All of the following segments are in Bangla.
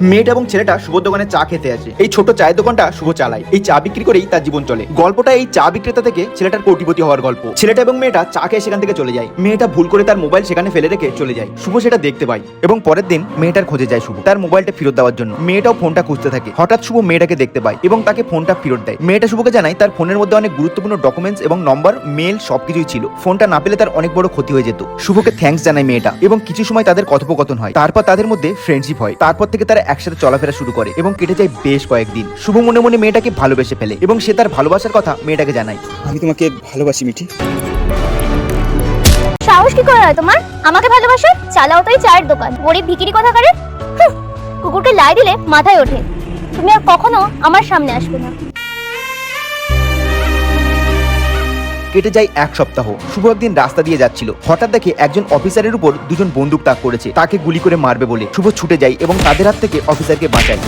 মেয়েটা এবং ছেলেটা শুভর দোকানে চা খেতে আসে। এই ছোট চায়ের দোকানটা শুভ চালায়। এই চা বিক্রি করেই তার জীবন চলে। গল্পটা এই চা বিক্রেতা থেকে ছেলেটার কোটিপতি হওয়ার গল্প। ছেলেটা এবং মেয়েটা চা খেয়ে সেখান থেকে চলে যায়। মেয়েটা ভুল করে তার মোবাইল সেখানে ফেলে রেখে চলে যায়। শুভ সেটা দেখতে পায় এবং পরের দিন মেয়েটার খোঁজে যায় শুভ তার মোবাইলটা ফেরত দেওয়ার জন্য। মেয়েটাও ফোনটা খুঁজতে থাকে। হঠাৎ শুভ মেয়েটাকে দেখতে পায় এবং তাকে ফোনটা ফেরত দেয়। মেয়েটা শুভকে জানায় তার ফোনের মধ্যে অনেক গুরুত্বপূর্ণ ডকুমেন্টস এবং নম্বর, মেল সবকিছুই ছিল। ফোনটা না পেলে তার অনেক বড় ক্ষতি হয়ে যেত। শুভকে থ্যাঙ্কস জানায় মেয়েটা এবং কিছু সময় তাদের কথোপকথন হয়। তারপর তাদের মধ্যে ফ্রেন্ডশিপ হয়। তারপর থেকে তারা একসাথে চলাফেরা শুরু করে এবং কেটে যায় বেশ কয়েকদিন। শুভ মনে মনে মেয়েটাকে ভালোবেসে ফেলে এবং সে তার ভালোবাসার কথা মেয়েটাকে জানায়। আমি তোমাকে ভালোবাসি মিঠি। সাহস কি করে হয় তোমার আমাকে ভালোবাসে? চালাও তাই চায়ের দোকান, গরিব ভিখিরি কথা করে। কুকুরকে লাই দিলে মাথায় ওঠে। তুমি আর কখনো আমার সামনে আসবে না। কেটে যায় এক সপ্তাহ। শুভ একদিন রাস্তা দিয়ে যাচ্ছিল। হঠাৎ দেখে একজন অফিসারের উপর দুজন বন্দুক তাক করেছে তাকে গুলি করে মারবে বলে। শুভ ছুটে যায় এবং তাদের হাত থেকে অফিসারকে বাঁচায়।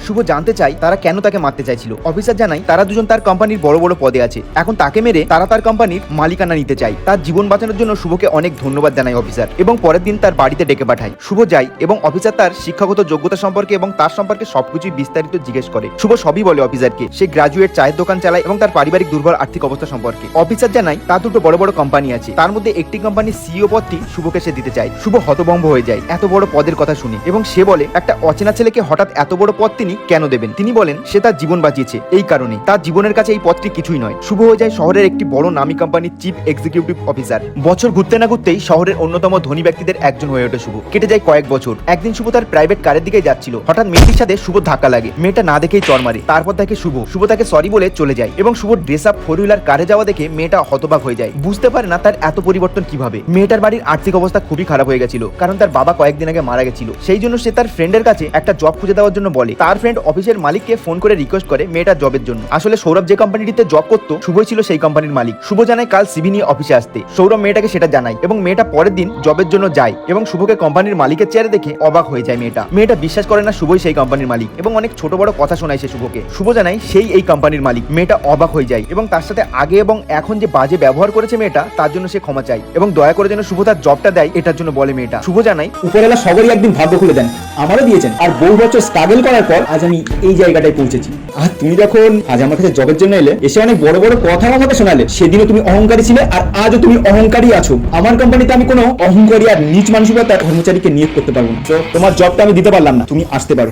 শুভ জানতে চায় তারা কেন তাকে মারতে চাইছিল। অফিসার জানায় তারা দুজন তার কোম্পানির বড় বড় পদে আছে। এখন তাকে মেরে তারা তার কোম্পানির মালিকানা নিতে চায়। তার জীবন বাঁচানোর জন্য শুভকে অনেক ধন্যবাদ জানায় অফিসার এবং পরের দিন তার বাড়িতে ডেকে পাঠায়। শুভ যায় এবং অফিসার তার শিক্ষাগত যোগ্যতা সম্পর্কে এবং তার সম্পর্কে সবকিছুই বিস্তারিত জিজ্ঞেস করে। শুভ সবই বলে অফিসারকে। সে গ্রাজুয়েট, চায়ের দোকান চালায় এবং তার পারিবারিক দুর্বল আর্থিক অবস্থা সম্পর্কে। অফিসার জানায় তার দুটো বড় বড় কোম্পানি আছে, তার মধ্যে একটি কোম্পানির সিইও পদটি শুভকে সে দিতে চায়। শুভ হতভম্ব হয়ে যায় এত বড় পদের কথা শুনে এবং সে বলে একটা অচেনা ছেলেকে হঠাৎ এত বড় পদ তিনি কেন দেবেন। তিনি বলেন সে তার জীবন বাঁচিয়েছে, এই কারণে তার জীবনের কাছে এই পদটি কিছুই নয়। শুভ হয়ে যায় শহরের একটি বড় নামী কোম্পানির চিফ এক্সিকিউটিভ অফিসার। বছর ঘুরতে না ঘুরতেই শহরের অন্যতম ধনী ব্যক্তিদের একজন হয়ে ওঠে শুভ। কেটে যায় কয়েক বছর। একদিন শুভ তার প্রাইভেট কারের দিকে যাচ্ছিল। হঠাৎ মেয়েটির সাথে শুভ ধাক্কা লাগে। মেয়েটা না দেখেই চড় মারে। তারপর তাকে শুভ তাকে সরি বলে চলে যায় এবং শুভ ড্রেস আপ ফোর হুইলার কারে যাওয়া দেখে মেয়েটা হতবাক হয়ে যায়। বুঝতে পারে না তার এত পরিবর্তন কিভাবে। মেয়েটার বাড়ির আর্থিক অবস্থা খুবই খারাপ হয়ে গেছিল কারণ তার বাবা কয়েকদিন আগে মারা গেছিল। সেই জন্য সে তার ফ্রেন্ডের কাছে একটা জব খুঁজে দেওয়ার জন্য বলে। তার ফ্রেন্ড অফিসের মালিককে ফোন করে রিকোয়েস্ট করে মেয়েটার জবের জন্য। আসলে সৌরভ যে কোম্পানিটিতে জব করতো শুভই ছিল সেই কোম্পানির মালিক। শুভ জানায় কাল সিভি নিয়ে অফিসে আসতে। সৌরভ মেয়েটাকে সেটা জানায় এবং মেয়েটা পরের দিন জবের জন্য যায় এবং শুভকে কোম্পানির মালিকের চেয়ারে দেখে অবাক হয়ে যায়। মেয়েটা বিশ্বাস করে না শুভই সেই কোম্পানির মালিক এবং অনেক ছোট বড় কথা শোনায় সে শুভকে। শুভ জানায় সেই এই কোম্পানির মালিক। মেয়েটা অবাক হয়ে যায় এবং তার সাথে আগে এবং এখন যে বাজে ব্যবহার করেছে মেয়েটা তার জন্য সে ক্ষমা চায় এবং দয়া করে যেন শুভ তার জবটা দেয় এটার জন্য বলে মেয়েটা। শুভ জানায় উপরওয়ালা সবারই একদিন ভাগ্য খুলে দেন, আমারও দিয়েছেন। আর বহু বছর স্ট্রাগল করার পর আজ আমি এই জায়গাটায় পৌঁছেছি। আর তুমি যখন আজ আমার কাছে জবের জন্য এলে, এসে অনেক বড় বড় কথা আমাকে শোনালে, সেদিনও তুমি অহংকারী ছিলে আর আজও তুমি অহংকারী আছো। আমার কোম্পানিতে আমি কোনো অহংকারী আর নিচ মানসিকতার কর্মচারীকে নিয়োগ করতে পারবো না। তো তোমার জবটা আমি দিতে পারলাম না, তুমি আসতে পারো।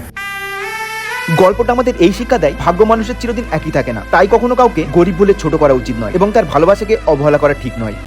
গল্পটা আমাদের এই শিক্ষা দেয় ভাগ্য মানুষের চিরদিন একই থাকে না। তাই কখনো কাউকে গরিব বলে ছোট করা উচিত নয় এবং তার ভালোবাসাকে অবহেলা করা ঠিক নয়।